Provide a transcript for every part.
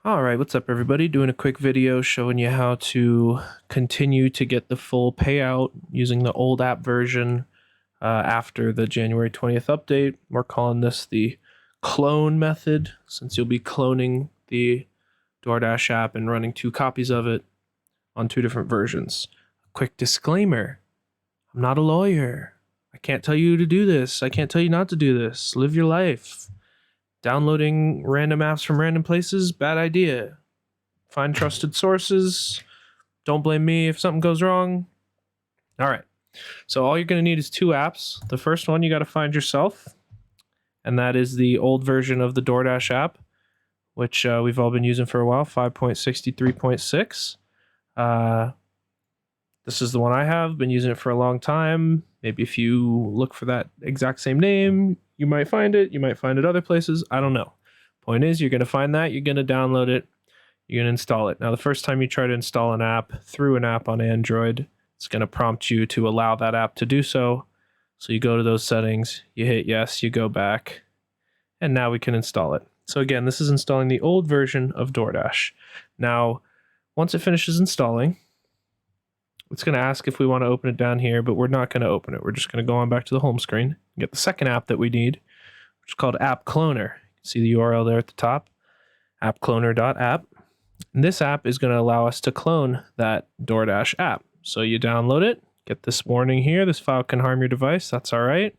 All right, what's up, everybody? Doing a quick video showing you how to continue to get the full payout using the old app version after the January 20th update. We're calling this the clone method, since you'll be cloning the DoorDash app and running 2 copies of it on 2 different versions. Quick disclaimer, I'm not a lawyer. I can't tell you to do this. I can't tell you not to do this. Live your life. Downloading random apps from random places, bad idea. Find trusted sources. Don't blame me if something goes wrong. All right. So all you're going to need is 2 apps. The first one you got to find yourself, and that is the old version of the DoorDash app, which we've all been using for a while, 5.63.6. This is the one I have. Been using it for a long time. Maybe if you look for that exact same name, you might find it. You might find it other places. I don't know. Point is, you're going to find that. You're going to download it. You're going to install it. Now, the first time you try to install an app through an app on Android, it's going to prompt you to allow that app to do so. So you go to those settings, you hit yes, you go back, and now we can install it. So again, this is installing the old version of DoorDash. Now, once it finishes installing, it's going to ask if we want to open it down here, but we're not going to open it. We're just going to go on back to the home screen and get the second app that we need, which is called App Cloner. See the URL there at the top, appcloner.app. And this app is going to allow us to clone that DoorDash app. So you download it, get this warning here, this file can harm your device. That's all right.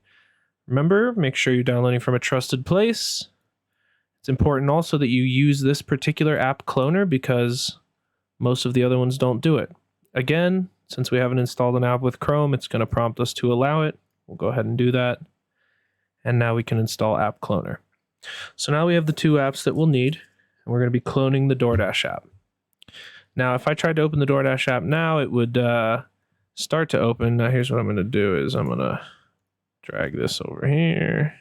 Remember, make sure you're downloading from a trusted place. It's important also that you use this particular app cloner because most of the other ones don't do it. Again, since we haven't installed an app with Chrome, it's going to prompt us to allow it. We'll go ahead and do that. And now we can install App Cloner. So now we have the 2 apps that we'll need, and we're going to be cloning the DoorDash app. Now, if I tried to open the DoorDash app now, it would start to open. Now, here's what I'm going to do is I'm going to drag this over here,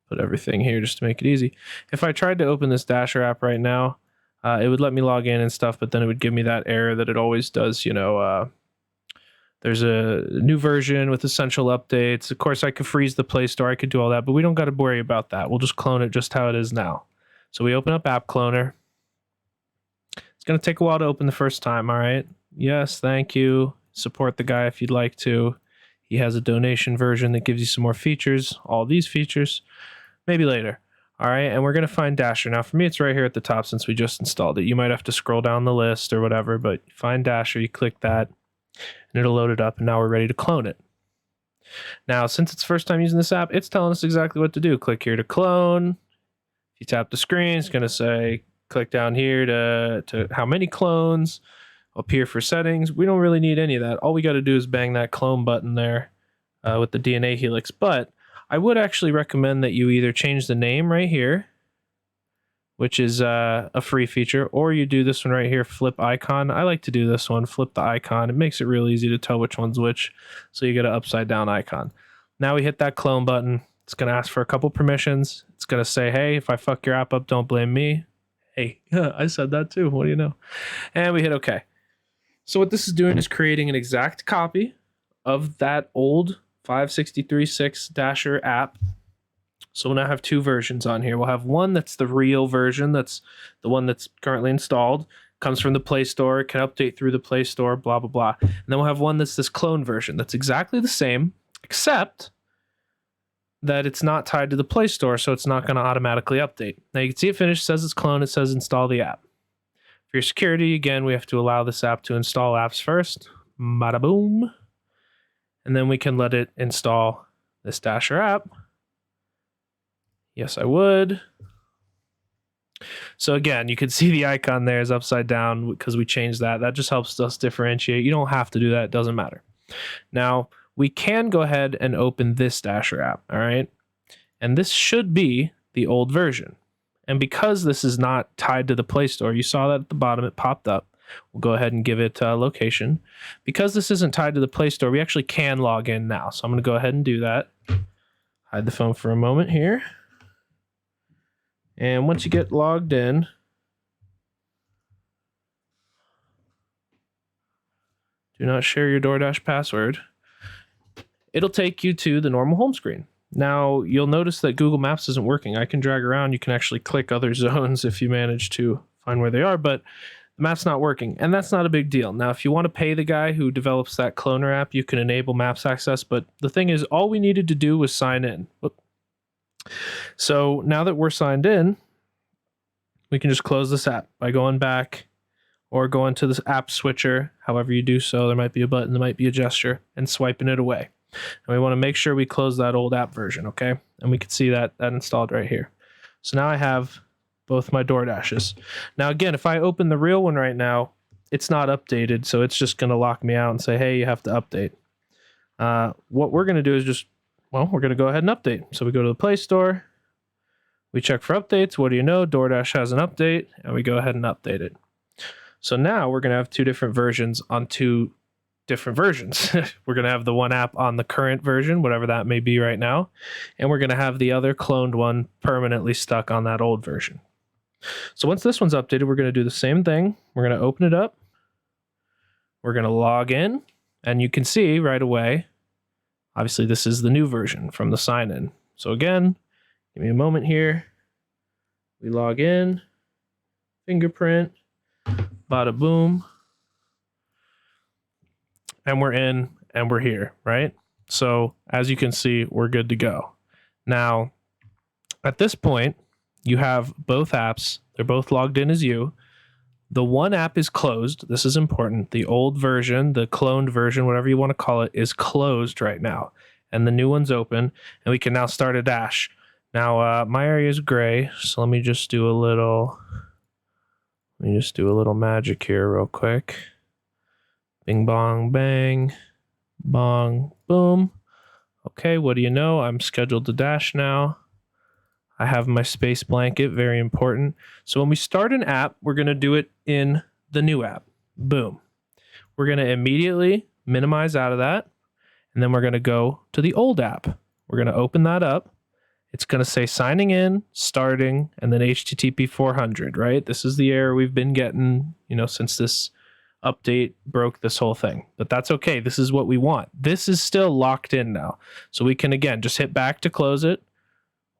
put everything here just to make it easy. If I tried to open this Dasher app right now, it would let me log in and stuff, but then it would give me that error that it always does, there's a new version with essential updates. Of course, I could freeze the Play Store. I could do all that, but we don't got to worry about that. We'll just clone it just how it is now. So we open up App Cloner. It's going to take a while to open the first time, all right? Yes, thank you. Support the guy if you'd like to. He has a donation version that gives you some more features, all these features, maybe later. All right, and we're going to find Dasher. Now, for me, it's right here at the top since we just installed it. You might have to scroll down the list or whatever, but find Dasher, you click that, and it'll load it up, and now we're ready to clone it. Now, since it's first time using this app, it's telling us exactly what to do. Click here to clone. If you tap the screen, it's going to say, click down here to how many clones, up here for settings. We don't really need any of that. All we got to do is bang that clone button there with the DNA helix, but I would actually recommend that you either change the name right here, which is a free feature, or you do this one right here, flip icon. I like to do this one, flip the icon. It makes it real easy to tell which one's which, so you get an upside down icon. Now we hit that clone button. It's going to ask for a couple permissions. It's going to say, hey, if I fuck your app up, don't blame me. Hey, I said that too. What do you know? And we hit OK. So what this is doing is creating an exact copy of that old 563.6 Dasher app. So we'll now have 2 versions on here. We'll have one that's the real version. That's the one that's currently installed. Comes from the Play Store. It can update through the Play Store, blah, blah, blah. And then we'll have one that's this clone version. That's exactly the same, except that it's not tied to the Play Store, so it's not going to automatically update. Now you can see it finished. It says it's clone. It says install the app. For your security, again, we have to allow this app to install apps first. Bada boom. And then we can let it install this Dasher app. Yes, I would. So again, you can see the icon there is upside down because we changed that. That just helps us differentiate. You don't have to do that. It doesn't matter. Now, we can go ahead and open this Dasher app, all right? And this should be the old version. And because this is not tied to the Play Store, you saw that at the bottom, it popped up. We'll go ahead and give it location. Because this isn't tied to the Play Store, we actually can log in now. So I'm going to go ahead and do that. Hide the phone for a moment here. And once you get logged in, do not share your DoorDash password. It'll take you to the normal home screen. Now, you'll notice that Google Maps isn't working. I can drag around. You can actually click other zones if you manage to find where they are, but the map's not working, and that's not a big deal. Now, if you want to pay the guy who develops that cloner app, you can enable maps access, but the thing is, all we needed to do was sign in. So now that we're signed in, we can just close this app by going back or going to this app switcher, however you do so. There might be a button, there might be a gesture, and swiping it away. And we want to make sure we close that old app version, okay? And we can see that installed right here. So now I have both my DoorDashes. Now, again, if I open the real one right now, it's not updated, so it's just going to lock me out and say, hey, you have to update. What we're going to do is we're going to go ahead and update. So we go to the Play Store, we check for updates. What do you know? DoorDash has an update, and we go ahead and update it. So now we're going to have two different versions on two different versions. We're going to have the one app on the current version, whatever that may be right now, and we're going to have the other cloned one permanently stuck on that old version. So once this one's updated, we're going to do the same thing. We're going to open it up. We're going to log in, and you can see right away, obviously this is the new version from the sign-in. So again, give me a moment here. We log in, fingerprint, bada boom, and we're in and we're here, right? So as you can see, we're good to go. Now, at this point, you have both apps. They're both logged in as you. The one app is closed. This is important. The old version, the cloned version, whatever you want to call it, is closed right now. And the new one's open, and we can now start a dash. Now, my area is gray, so let me just do a little magic here real quick. Bing, bong, bang, bong, boom. Okay, what do you know? I'm scheduled to dash now. I have my space blanket, very important. So when we start an app, we're going to do it in the new app. Boom. We're going to immediately minimize out of that, and then we're going to go to the old app. We're going to open that up. It's going to say signing in, starting, and then HTTP 400, right? This is the error we've been getting, since this update broke this whole thing. But that's okay. This is what we want. This is still locked in now. So we can, again, just hit back to close it,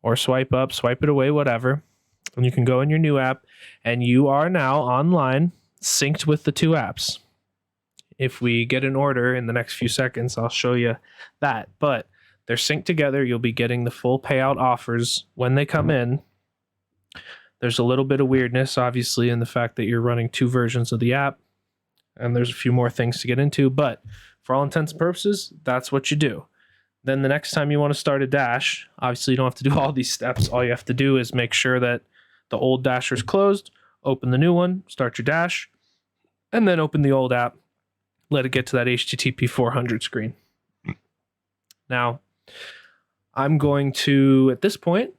or swipe up, swipe it away, whatever. And you can go in your new app, and you are now online, synced with the two apps. If we get an order in the next few seconds, I'll show you that. But they're synced together. You'll be getting the full payout offers when they come in. There's a little bit of weirdness, obviously, in the fact that you're running two versions of the app, and there's a few more things to get into. But for all intents and purposes, that's what you do. Then the next time you want to start a dash, obviously you don't have to do all these steps. All you have to do is make sure that the old dasher is closed, open the new one, start your dash, and then open the old app, let it get to that HTTP 400 screen. Now, I'm going to, at this point,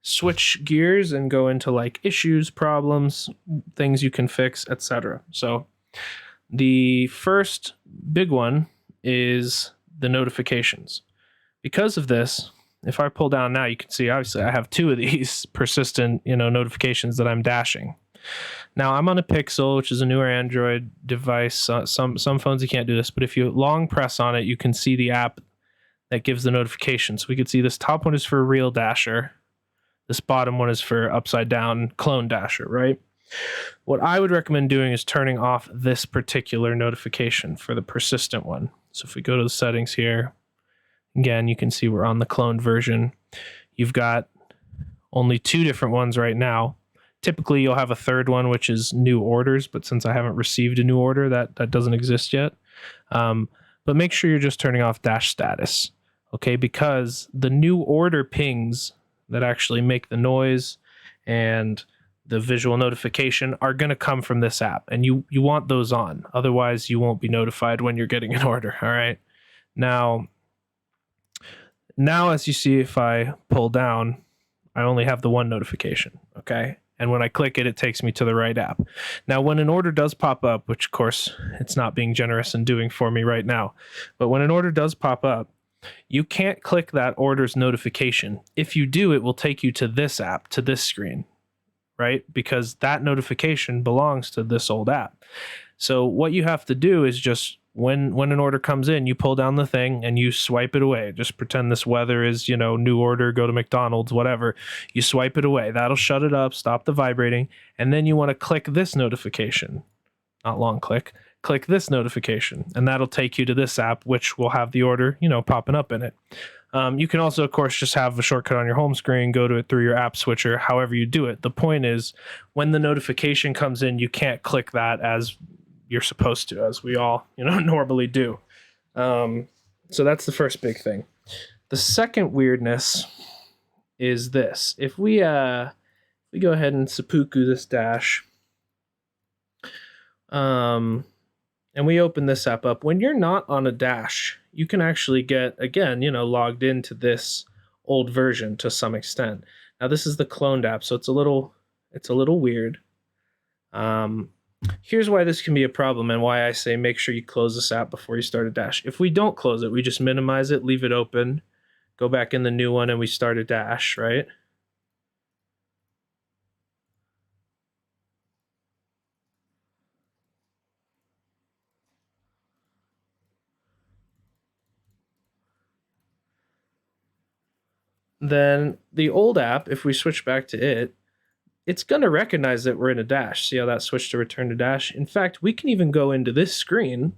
switch gears and go into like issues, problems, things you can fix, etc. So the first big one is the notifications. Because of this, if I pull down now, you can see obviously I have two of these persistent, notifications that I'm dashing. Now I'm on a Pixel, which is a newer Android device. Some phones you can't do this, but if you long press on it, you can see the app that gives the notifications. We can see this top one is for real dasher. This bottom one is for upside down clone dasher, right? What I would recommend doing is turning off this particular notification for the persistent one. So if we go to the settings here, again, you can see we're on the cloned version. You've got only two different ones right now. Typically, you'll have a third one, which is new orders, but since I haven't received a new order, that doesn't exist yet. But make sure you're just turning off dash status, okay? Because the new order pings that actually make the noise and the visual notification are going to come from this app, and you want those on. Otherwise, you won't be notified when you're getting an order, all right? Now, as you see, if I pull down, I only have the one notification, okay? And when I click it, it takes me to the right app. Now, when an order does pop up, which of course it's not being generous and doing for me right now, but when an order does pop up, you can't click that order's notification. If you do, it will take you to this app, to this screen, right? Because that notification belongs to this old app. So what you have to do is just when an order comes in, you pull down the thing and you swipe it away. Just pretend this weather is, new order, go to McDonald's, whatever. You swipe it away. That'll shut it up, stop the vibrating, and then you want to click this notification. Not long click. Click this notification, and that'll take you to this app, which will have the order, popping up in it. You can also, of course, just have a shortcut on your home screen, go to it through your app switcher, however you do it. The point is, when the notification comes in, you can't click that as you're supposed to, as we all, normally do. So that's the first big thing. The second weirdness is this. If we go ahead and seppuku this dash, and we open this app up, when you're not on a dash, you can actually get, again, logged into this old version to some extent. Now this is the cloned app, so it's a little weird. Here's why this can be a problem and why I say make sure you close this app before you start a dash. If we don't close it, we just minimize it, leave it open, go back in the new one, and we start a dash, right? Then the old app, if we switch back to it, it's going to recognize that we're in a dash. See how that switched to return to dash? In fact, we can even go into this screen.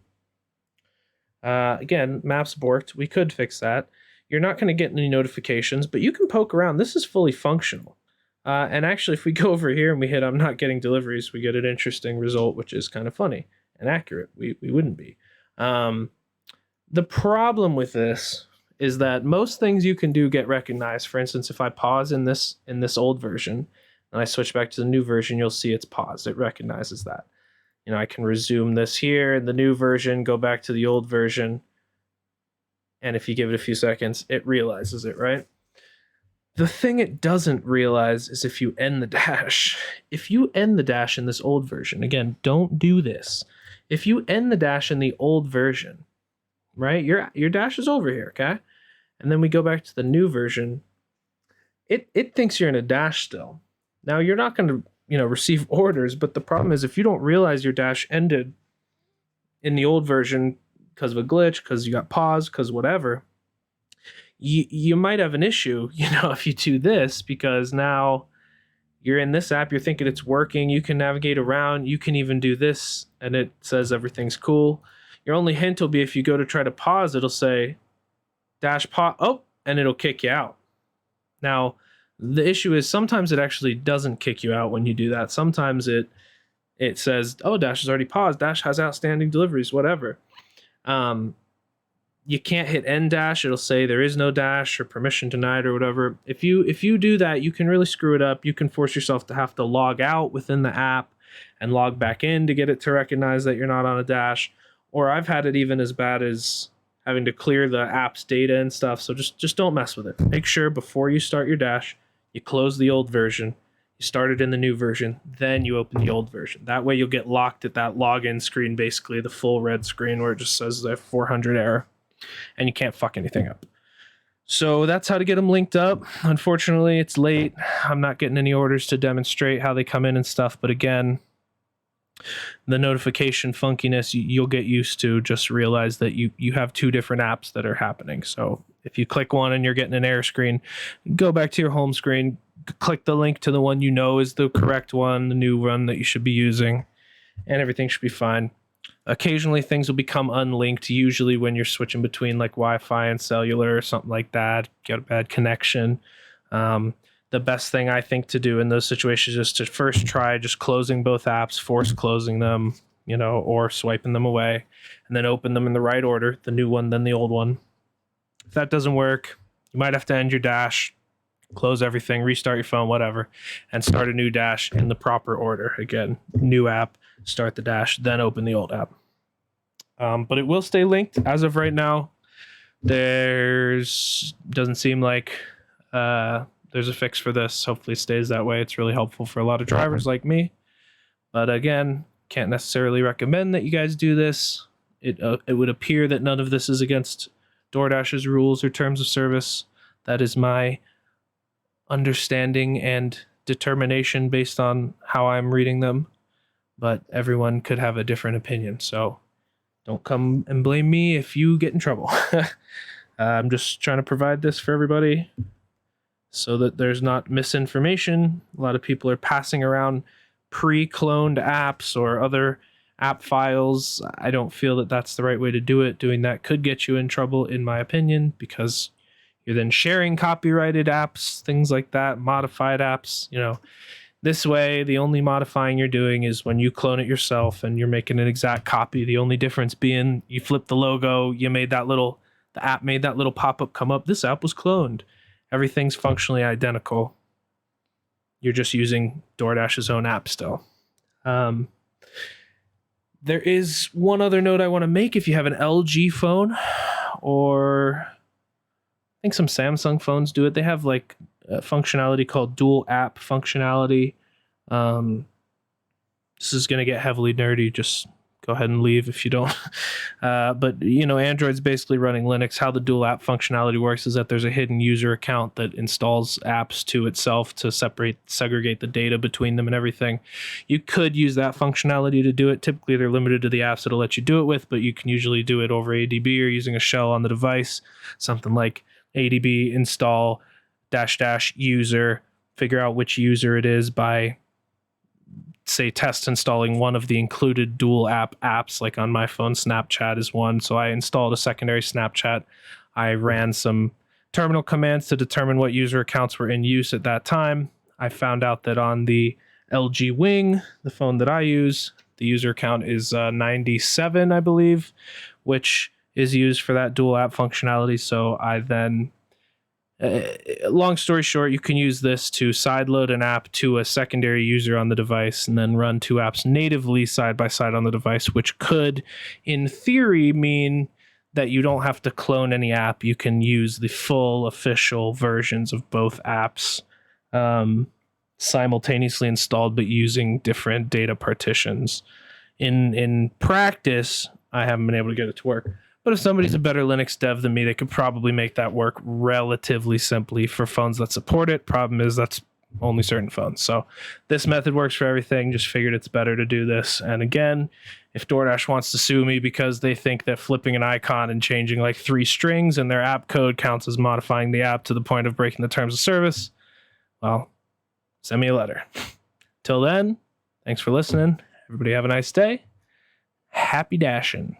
Again, maps borked. We could fix that. You're not going to get any notifications, but you can poke around. This is fully functional. And actually, if we go over here and we hit I'm not getting deliveries, we get an interesting result, which is kind of funny and accurate. We wouldn't be. The problem with this is that most things you can do get recognized. For instance, if I pause in this old version and I switch back to the new version, you'll see it's paused. It recognizes that. I can resume this here in the new version, go back to the old version, and if you give it a few seconds, it realizes it, right? The thing it doesn't realize is if you end the dash. If you end the dash in this old version, again, don't do this. If you end the dash in the old version, right, your dash is over here, okay? And then we go back to the new version, it thinks you're in a dash still. Now, you're not going to, receive orders, but the problem is if you don't realize your dash ended in the old version because of a glitch, because you got paused, because whatever, you might have an issue, if you do this, because now you're in this app, you're thinking it's working, you can navigate around, you can even do this, and it says everything's cool. Your only hint will be if you go to try to pause, it'll say dash pause, and it'll kick you out. Now, the issue is sometimes it actually doesn't kick you out when you do that. Sometimes it says, dash is already paused, dash has outstanding deliveries, whatever. You can't hit end dash, it'll say there is no dash or permission denied or whatever. If you do that, you can really screw it up. You can force yourself to have to log out within the app and log back in to get it to recognize that you're not on a dash. Or I've had it even as bad as having to clear the app's data and stuff. So just don't mess with it. Make sure before you start your dash, you close the old version, you start it in the new version, then you open the old version. That way you'll get locked at that login screen, basically the full red screen where it just says the 400 error, and you can't fuck anything up. So that's how to get them linked up. Unfortunately, it's late. I'm not getting any orders to demonstrate how they come in and stuff, but again, the notification funkiness you'll get used to. Just realize that you have two different apps that are happening. So if you click one and you're getting an error screen, go back to your home screen, click the link to the one is the correct one, the new one that you should be using, and everything should be fine. Occasionally things will become unlinked, usually when you're switching between like Wi-Fi and cellular or something like that, get a bad connection. The best thing I think to do in those situations is to first try just closing both apps, force closing them, or swiping them away, and then open them in the right order, the new one, then the old one. If that doesn't work, you might have to end your dash, close everything, restart your phone, whatever, and start a new dash in the proper order. Again, new app, start the dash, then open the old app. But it will stay linked. As of right now, doesn't seem like there's a fix for this. Hopefully it stays that way. It's really helpful for a lot of drivers like me. But again, can't necessarily recommend that you guys do this. It would appear that none of this is against DoorDash's rules or terms of service. That is my understanding and determination based on how I'm reading them. But everyone could have a different opinion. So Don't come and blame me if you get in trouble. I'm just trying to provide this for everybody so that there's not misinformation. A lot of people are passing around pre-cloned apps or other app files. I don't feel that that's the right way to do it. Doing that could get you in trouble, in my opinion, because you're then sharing copyrighted apps, things like that, modified apps. This way, the only modifying you're doing is when you clone it yourself and you're making an exact copy. The only difference being you flip the logo, the app made that little pop-up come up. This app was cloned. Everything's functionally identical. You're just using DoorDash's own app still. There is one other note I want to make. If you have an LG phone, or I think some Samsung phones do it, they have like a functionality called dual app functionality. This is going to get heavily nerdy. Just go ahead and leave if you don't. But Android's basically running Linux. How the dual app functionality works is that there's a hidden user account that installs apps to itself to segregate the data between them and everything. You could use that functionality to do it. Typically, they're limited to the apps it'll let you do it with, but you can usually do it over ADB or using a shell on the device. Something like ADB install -- user, figure out which user it is by, say, test installing one of the included dual app apps. Like on my phone, Snapchat is one. So I installed a secondary Snapchat. I ran some terminal commands to determine what user accounts were in use at that time. I found out that on the LG Wing, the phone that I use, the user account is 97, I believe, which is used for that dual app functionality. So I then, long story short, you can use this to sideload an app to a secondary user on the device and then run two apps natively side by side on the device, which could, in theory, mean that you don't have to clone any app. You can use the full official versions of both apps simultaneously installed, but using different data partitions. In practice, I haven't been able to get it to work. But if somebody's a better Linux dev than me, they could probably make that work relatively simply for phones that support it. Problem is, that's only certain phones. So this method works for everything. Just figured it's better to do this. And again, if DoorDash wants to sue me because they think that flipping an icon and changing like 3 strings in their app code counts as modifying the app to the point of breaking the terms of service, well, send me a letter. Till then, thanks for listening. Everybody have a nice day. Happy dashing.